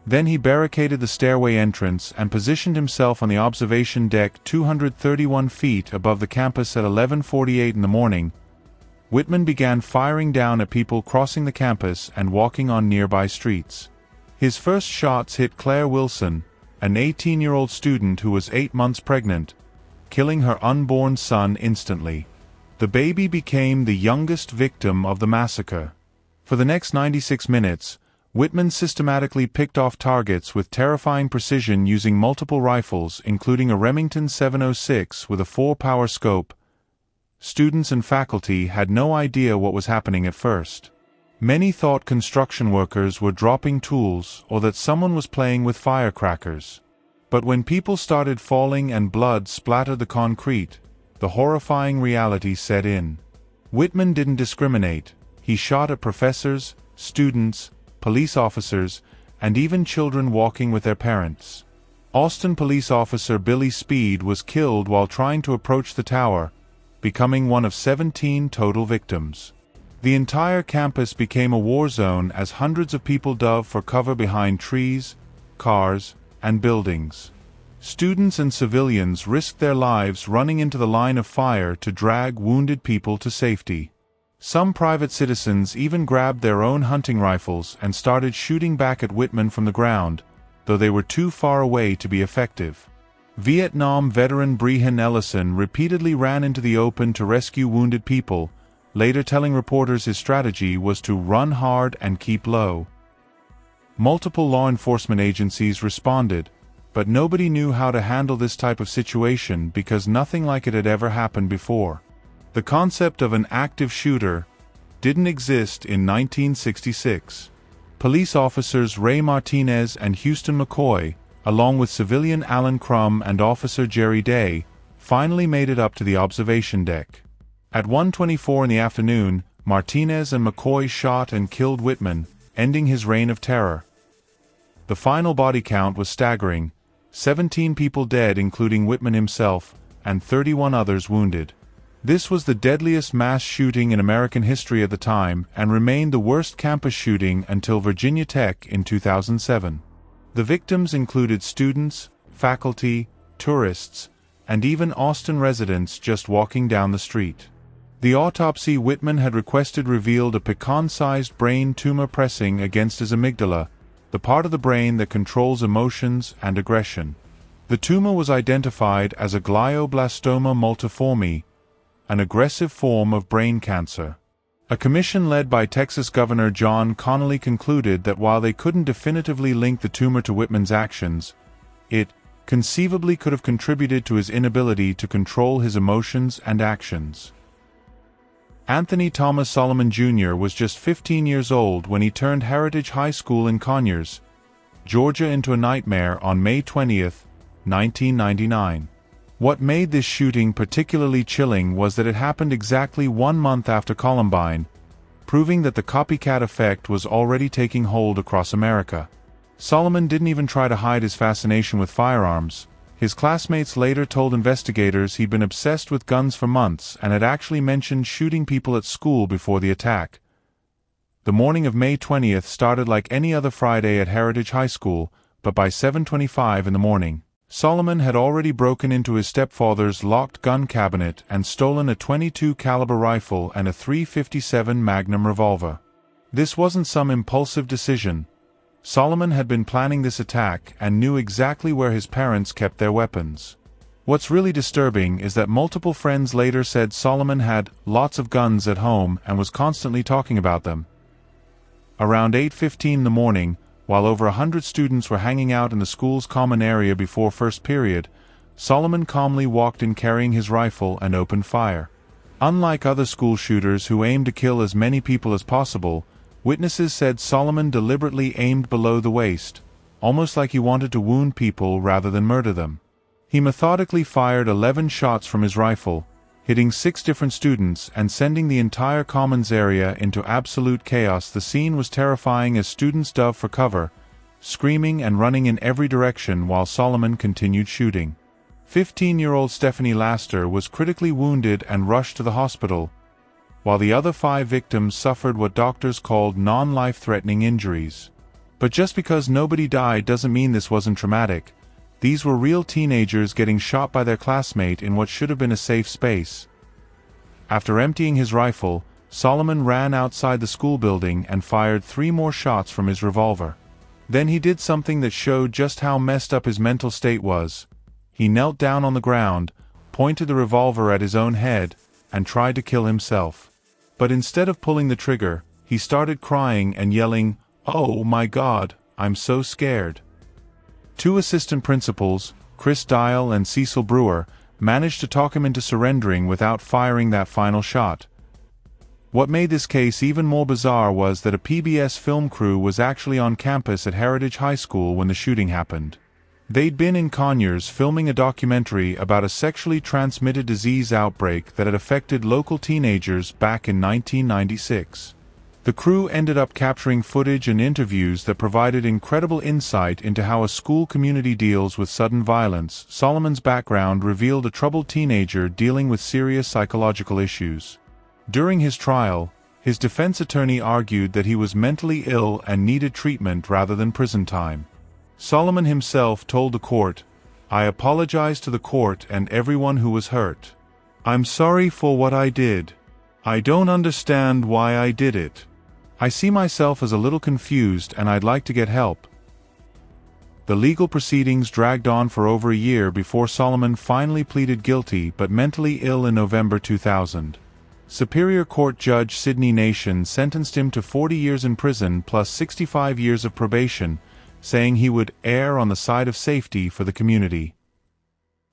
Then he barricaded the stairway entrance and positioned himself on the observation deck 231 feet above the campus at 11:48 in the morning. Whitman began firing down at people crossing the campus and walking on nearby streets. His first shots hit Claire Wilson, an 18-year-old student who was 8 months pregnant, killing her unborn son instantly. The baby became the youngest victim of the massacre. For the next 96 minutes, Whitman systematically picked off targets with terrifying precision using multiple rifles, including a Remington 706 with a 4-power scope. Students and faculty had no idea what was happening at first. Many thought construction workers were dropping tools or that someone was playing with firecrackers. But when people started falling and blood splattered the concrete, the horrifying reality set in. Whitman didn't discriminate. He shot at professors, students, police officers, and even children walking with their parents. Austin police officer Billy Speed was killed while trying to approach the tower, becoming one of 17 total victims. The entire campus became a war zone as hundreds of people dove for cover behind trees, cars, and buildings. Students and civilians risked their lives running into the line of fire to drag wounded people to safety. Some private citizens even grabbed their own hunting rifles and started shooting back at Whitman from the ground, though they were too far away to be effective. Vietnam veteran Brehan Ellison repeatedly ran into the open to rescue wounded people, later telling reporters his strategy was to run hard and keep low. Multiple law enforcement agencies responded, but nobody knew how to handle this type of situation because nothing like it had ever happened before. The concept of an active shooter didn't exist in 1966. Police officers Ray Martinez and Houston McCoy, along with civilian Alan Crum and Officer Jerry Day, finally made it up to the observation deck. At 1:24 in the afternoon, Martinez and McCoy shot and killed Whitman, ending his reign of terror. The final body count was staggering: 17 people dead including Whitman himself, and 31 others wounded. This was the deadliest mass shooting in American history at the time and remained the worst campus shooting until Virginia Tech in 2007. The victims included students, faculty, tourists, and even Austin residents just walking down the street. The autopsy Whitman had requested revealed a pecan-sized brain tumor pressing against his amygdala, the part of the brain that controls emotions and aggression. The tumor was identified as a glioblastoma multiforme, an aggressive form of brain cancer. A commission led by Texas Governor John Connally concluded that while they couldn't definitively link the tumor to Whitman's actions, it conceivably could have contributed to his inability to control his emotions and actions. Anthony Thomas Solomon Jr. was just 15 years old when he turned Heritage High School in Conyers, Georgia into a nightmare on May 20, 1999. What made this shooting particularly chilling was that it happened exactly 1 month after Columbine, proving that the copycat effect was already taking hold across America. Solomon didn't even try to hide his fascination with firearms. His classmates later told investigators he'd been obsessed with guns for months and had actually mentioned shooting people at school before the attack. The morning of May 20th started like any other Friday at Heritage High School, but by 7:25 in the morning, Solomon had already broken into his stepfather's locked gun cabinet and stolen a .22 caliber rifle and a .357 Magnum revolver. This wasn't some impulsive decision. Solomon had been planning this attack and knew exactly where his parents kept their weapons. What's really disturbing is that multiple friends later said Solomon had lots of guns at home and was constantly talking about them. Around 8:15 in the morning, while over 100 students were hanging out in the school's common area before first period, Solomon calmly walked in carrying his rifle and opened fire. Unlike other school shooters who aimed to kill as many people as possible, witnesses said Solomon deliberately aimed below the waist, almost like he wanted to wound people rather than murder them. He methodically fired 11 shots from his rifle, hitting 6 different students and sending the entire commons area into absolute chaos. The scene was terrifying as students dove for cover, screaming and running in every direction while Solomon continued shooting. 15-year-old Stephanie Laster was critically wounded and rushed to the hospital, while the other 5 victims suffered what doctors called non-life-threatening injuries. But just because nobody died doesn't mean this wasn't traumatic. These were real teenagers getting shot by their classmate in what should have been a safe space. After emptying his rifle, Solomon ran outside the school building and fired 3 more shots from his revolver. Then he did something that showed just how messed up his mental state was. He knelt down on the ground, pointed the revolver at his own head, and tried to kill himself. But instead of pulling the trigger, he started crying and yelling, "Oh my God, I'm so scared." 2 assistant principals, Chris Dial and Cecil Brewer, managed to talk him into surrendering without firing that final shot. What made this case even more bizarre was that a PBS film crew was actually on campus at Heritage High School when the shooting happened. They'd been in Conyers filming a documentary about a sexually transmitted disease outbreak that had affected local teenagers back in 1996. The crew ended up capturing footage and interviews that provided incredible insight into how a school community deals with sudden violence. Solomon's background revealed a troubled teenager dealing with serious psychological issues. During his trial, his defense attorney argued that he was mentally ill and needed treatment rather than prison time. Solomon himself told the court, "I apologize to the court and everyone who was hurt. I'm sorry for what I did. I don't understand why I did it. I see myself as a little confused and I'd like to get help." The legal proceedings dragged on for over a year before Solomon finally pleaded guilty but mentally ill in November 2000. Superior Court Judge Sidney Nation sentenced him to 40 years in prison plus 65 years of probation, saying he would err on the side of safety for the community.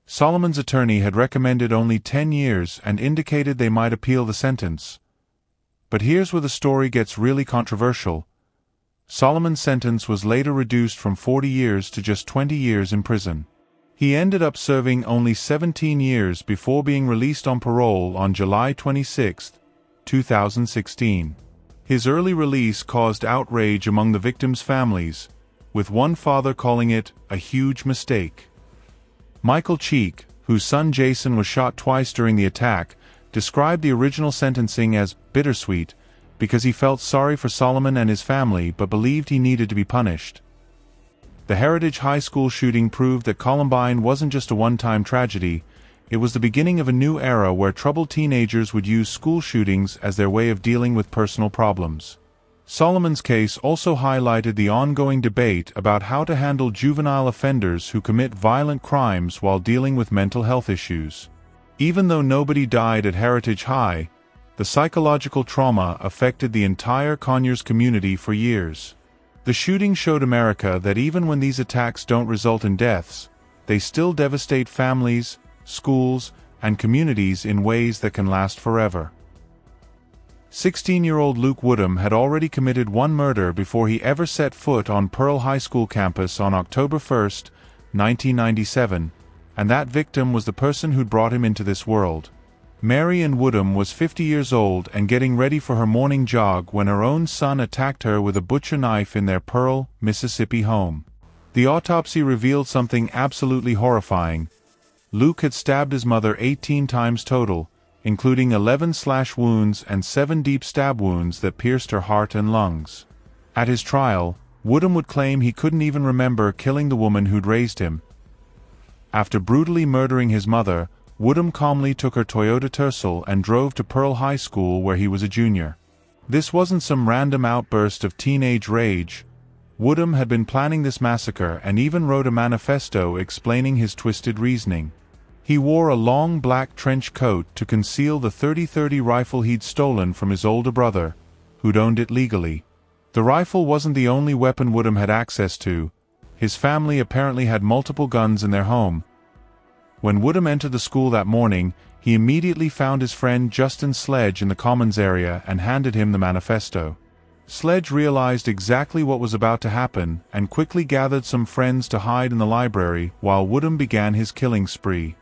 Solomon's attorney had recommended only 10 years and indicated they might appeal the sentence. But here's where the story gets really controversial. Solomon's sentence was later reduced from 40 years to just 20 years in prison. He ended up serving only 17 years before being released on parole on July 26, 2016. His early release caused outrage among the victims' families, with one father calling it a huge mistake. Michael Cheek, whose son Jason was shot twice during the attack, described the original sentencing as bittersweet because he felt sorry for Solomon and his family but believed he needed to be punished. The Heritage High School shooting proved that Columbine wasn't just a one-time tragedy, it was the beginning of a new era where troubled teenagers would use school shootings as their way of dealing with personal problems. Solomon's case also highlighted the ongoing debate about how to handle juvenile offenders who commit violent crimes while dealing with mental health issues. Even though nobody died at Heritage High, the psychological trauma affected the entire Conyers community for years. The shooting showed America that even when these attacks don't result in deaths, they still devastate families, schools, and communities in ways that can last forever. 16-year-old Luke Woodham had already committed 1 murder before he ever set foot on Pearl High School campus on October 1, 1997, and that victim was the person who'd brought him into this world. Mary Ann Woodham was 50 years old and getting ready for her morning jog when her own son attacked her with a butcher knife in their Pearl, Mississippi home. The autopsy revealed something absolutely horrifying. Luke had stabbed his mother 18 times total, including 11 slash wounds and 7 deep stab wounds that pierced her heart and lungs. At his trial, Woodham would claim he couldn't even remember killing the woman who'd raised him. After brutally murdering his mother, Woodham calmly took her Toyota Tercel and drove to Pearl High School where he was a junior. This wasn't some random outburst of teenage rage. Woodham had been planning this massacre and even wrote a manifesto explaining his twisted reasoning. He wore a long black trench coat to conceal the .30-30 rifle he'd stolen from his older brother, who'd owned it legally. The rifle wasn't the only weapon Woodham had access to. His family apparently had multiple guns in their home. When Woodham entered the school that morning, he immediately found his friend Justin Sledge in the commons area and handed him the manifesto. Sledge realized exactly what was about to happen and quickly gathered some friends to hide in the library while Woodham began his killing spree.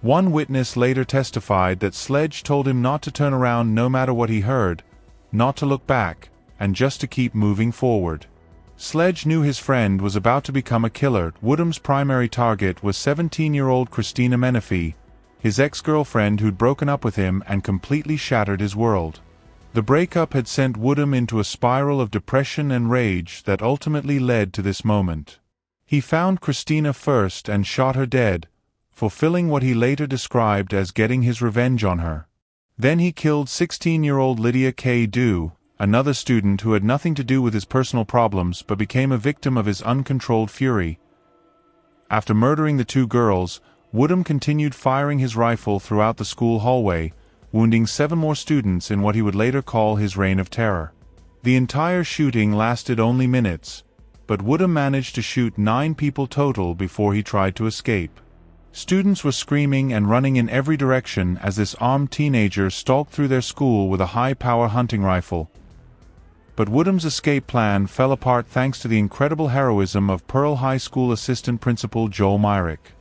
One witness later testified that Sledge told him not to turn around no matter what he heard, not to look back, and just to keep moving forward. Sledge knew his friend was about to become a killer. Woodham's primary target was 17-year-old Christina Menifee, his ex-girlfriend who'd broken up with him and completely shattered his world. The breakup had sent Woodham into a spiral of depression and rage that ultimately led to this moment. He found Christina first and shot her dead, fulfilling what he later described as getting his revenge on her. Then he killed 16-year-old Lydia K. Dew, another student who had nothing to do with his personal problems but became a victim of his uncontrolled fury. After murdering the two girls, Woodham continued firing his rifle throughout the school hallway, wounding 7 more students in what he would later call his reign of terror. The entire shooting lasted only minutes, but Woodham managed to shoot 9 people total before he tried to escape. Students were screaming and running in every direction as this armed teenager stalked through their school with a high-power hunting rifle. But Woodham's escape plan fell apart thanks to the incredible heroism of Pearl High School Assistant Principal Joel Myrick.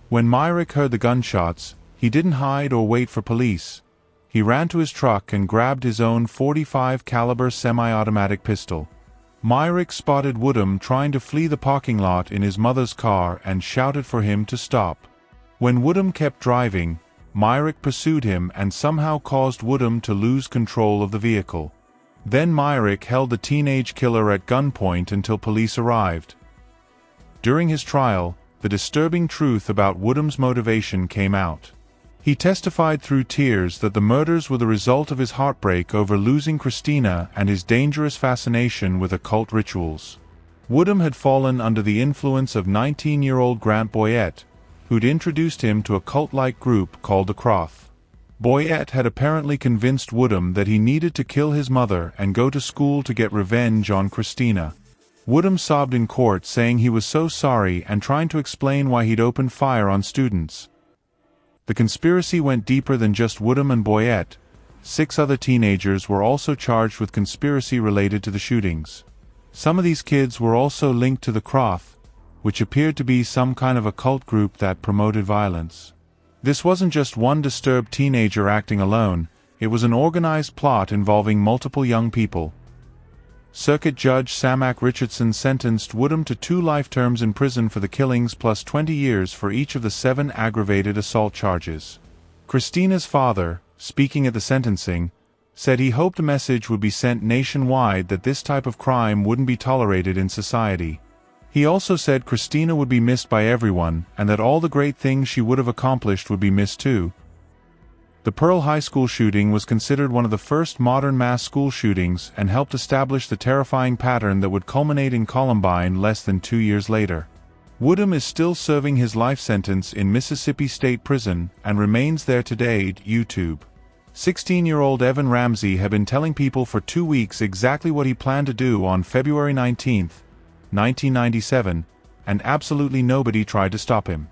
When Myrick heard the gunshots, he didn't hide or wait for police. He ran to his truck and grabbed his own .45 caliber semi-automatic pistol. Myrick spotted Woodham trying to flee the parking lot in his mother's car and shouted for him to stop. When Woodham kept driving, Myrick pursued him and somehow caused Woodham to lose control of the vehicle. Then Myrick held the teenage killer at gunpoint until police arrived. During his trial, the disturbing truth about Woodham's motivation came out. He testified through tears that the murders were the result of his heartbreak over losing Christina and his dangerous fascination with occult rituals. Woodham had fallen under the influence of 19-year-old Grant Boyette, who'd introduced him to a cult-like group called the Croth. Boyette had apparently convinced Woodham that he needed to kill his mother and go to school to get revenge on Christina. Woodham sobbed in court saying he was so sorry and trying to explain why he'd opened fire on students. The conspiracy went deeper than just Woodham and Boyette. 6 other teenagers were also charged with conspiracy related to the shootings. Some of these kids were also linked to the Croth, which appeared to be some kind of occult group that promoted violence. This wasn't just one disturbed teenager acting alone, it was an organized plot involving multiple young people. Circuit Judge Samak Richardson sentenced Woodham to 2 life terms in prison for the killings plus 20 years for each of the 7 aggravated assault charges. Christina's father, speaking at the sentencing, said he hoped a message would be sent nationwide that this type of crime wouldn't be tolerated in society. He also said Christina would be missed by everyone and that all the great things she would have accomplished would be missed too. The Pearl High School shooting was considered one of the first modern mass school shootings and helped establish the terrifying pattern that would culminate in Columbine less than 2 years later. Woodham is still serving his life sentence in Mississippi State Prison and remains there today. YouTube. 16-year-old Evan Ramsey had been telling people for 2 weeks exactly what he planned to do on February 19, 1997, and absolutely nobody tried to stop him.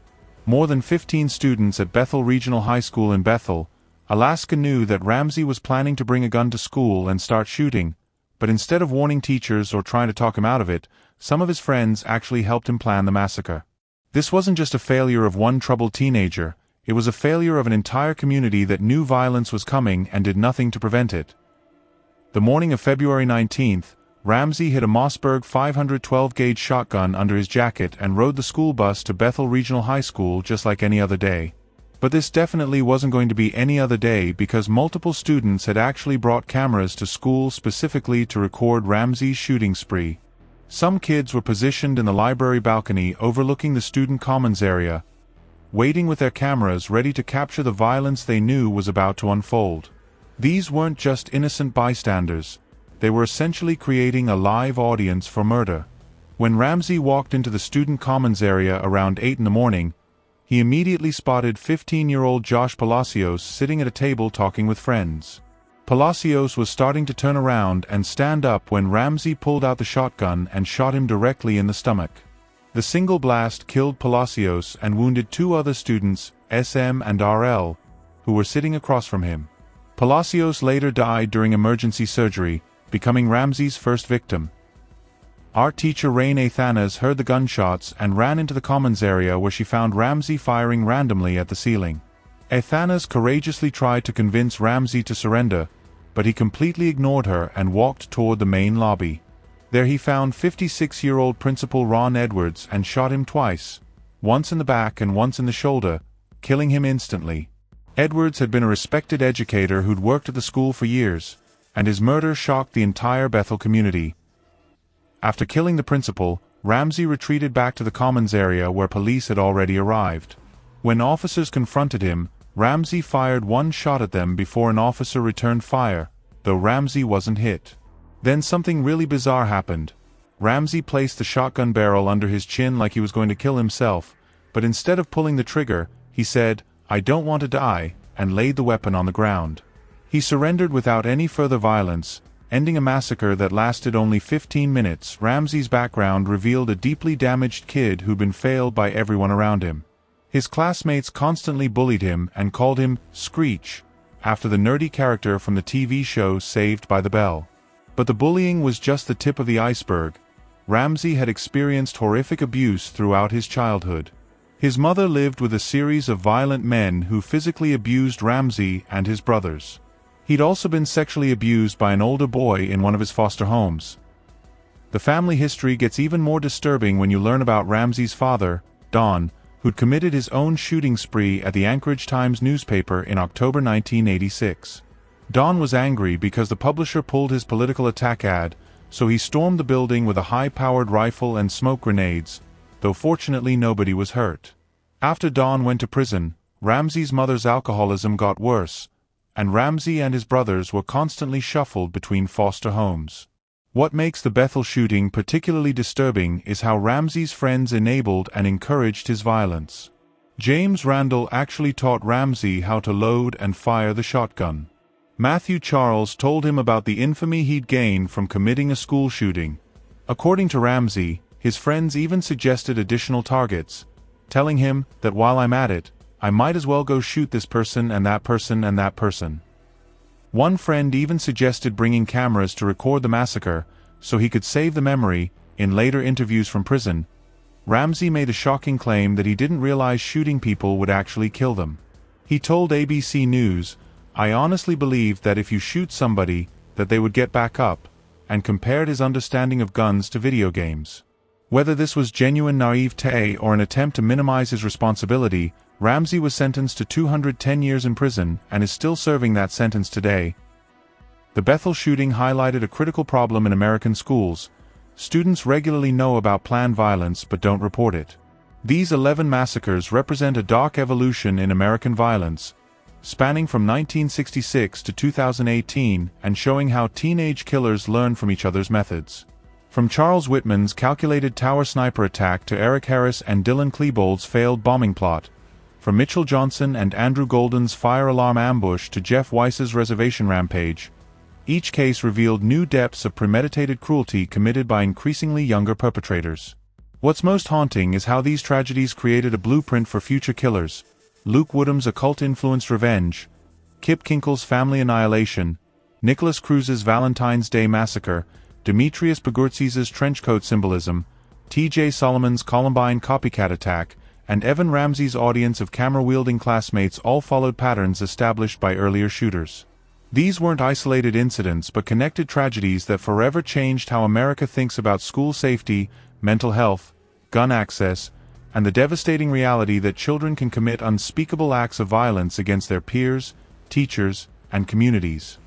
More than 15 students at Bethel Regional High School in Bethel, Alaska knew that Ramsey was planning to bring a gun to school and start shooting, but instead of warning teachers or trying to talk him out of it, some of his friends actually helped him plan the massacre. This wasn't just a failure of one troubled teenager, it was a failure of an entire community that knew violence was coming and did nothing to prevent it. The morning of February 19th, Ramsey hid a Mossberg 512-gauge shotgun under his jacket and rode the school bus to Bethel Regional High School just like any other day. But this definitely wasn't going to be any other day because multiple students had actually brought cameras to school specifically to record Ramsey's shooting spree. Some kids were positioned in the library balcony overlooking the student commons area, waiting with their cameras ready to capture the violence they knew was about to unfold. These weren't just innocent bystanders, they were essentially creating a live audience for murder. When Ramsey walked into the student commons area around 8 in the morning, he immediately spotted 15-year-old Josh Palacios sitting at a table talking with friends. Palacios was starting to turn around and stand up when Ramsey pulled out the shotgun and shot him directly in the stomach. The single blast killed Palacios and wounded 2 other students, SM and RL, who were sitting across from him. Palacios later died during emergency surgery, becoming Ramsey's first victim. Art teacher Rain Athanas heard the gunshots and ran into the commons area where she found Ramsey firing randomly at the ceiling. Athanas courageously tried to convince Ramsey to surrender, but he completely ignored her and walked toward the main lobby. There he found 56-year-old Principal Ron Edwards and shot him twice, once in the back and once in the shoulder, killing him instantly. Edwards had been a respected educator who'd worked at the school for years, and his murder shocked the entire Bethel community. After killing the principal, Ramsey retreated back to the commons area where police had already arrived. When officers confronted him, Ramsey fired one shot at them before an officer returned fire, though Ramsey wasn't hit. Then something really bizarre happened. Ramsey placed the shotgun barrel under his chin like he was going to kill himself, but instead of pulling the trigger, he said, "I don't want to die," and laid the weapon on the ground. He surrendered without any further violence, ending a massacre that lasted only 15 minutes. Ramsey's background revealed a deeply damaged kid who'd been failed by everyone around him. His classmates constantly bullied him and called him Screech, after the nerdy character from the TV show Saved by the Bell. But the bullying was just the tip of the iceberg. Ramsey had experienced horrific abuse throughout his childhood. His mother lived with a series of violent men who physically abused Ramsey and his brothers. He'd also been sexually abused by an older boy in one of his foster homes. The family history gets even more disturbing when you learn about Ramsey's father, Don, who'd committed his own shooting spree at the Anchorage Times newspaper in October 1986. Don was angry because the publisher pulled his political attack ad, so he stormed the building with a high-powered rifle and smoke grenades, though fortunately nobody was hurt. After Don went to prison, Ramsey's mother's alcoholism got worse, and Ramsey and his brothers were constantly shuffled between foster homes. What makes the Bethel shooting particularly disturbing is how Ramsey's friends enabled and encouraged his violence. James Randall actually taught Ramsey how to load and fire the shotgun. Matthew Charles told him about the infamy he'd gained from committing a school shooting. According to Ramsey, his friends even suggested additional targets, telling him that while I'm at it, I might as well go shoot this person and that person and that person. One friend even suggested bringing cameras to record the massacre, so he could save the memory. In later interviews from prison, Ramsey made a shocking claim that he didn't realize shooting people would actually kill them. He told ABC News, "I honestly believed that if you shoot somebody, that they would get back up," and compared his understanding of guns to video games. Whether this was genuine naivete or an attempt to minimize his responsibility, Ramsey was sentenced to 210 years in prison and is still serving that sentence today. The Bethel shooting highlighted a critical problem in American schools. Students regularly know about planned violence but don't report it. These 11 massacres represent a dark evolution in American violence, spanning from 1966 to 2018 and showing how teenage killers learn from each other's methods. From Charles Whitman's calculated tower sniper attack to Eric Harris and Dylan Klebold's failed bombing plot, from Mitchell Johnson and Andrew Golden's fire alarm ambush to Jeff Weiss's reservation rampage, each case revealed new depths of premeditated cruelty committed by increasingly younger perpetrators. What's most haunting is how these tragedies created a blueprint for future killers. Luke Woodham's occult-influenced revenge, Kip Kinkle's family annihilation, Nicholas Cruz's Valentine's Day massacre, Demetrius Pagurtzis's trenchcoat symbolism, T.J. Solomon's Columbine copycat attack, and Evan Ramsey's audience of camera-wielding classmates all followed patterns established by earlier shooters. These weren't isolated incidents but connected tragedies that forever changed how America thinks about school safety, mental health, gun access, and the devastating reality that children can commit unspeakable acts of violence against their peers, teachers, and communities.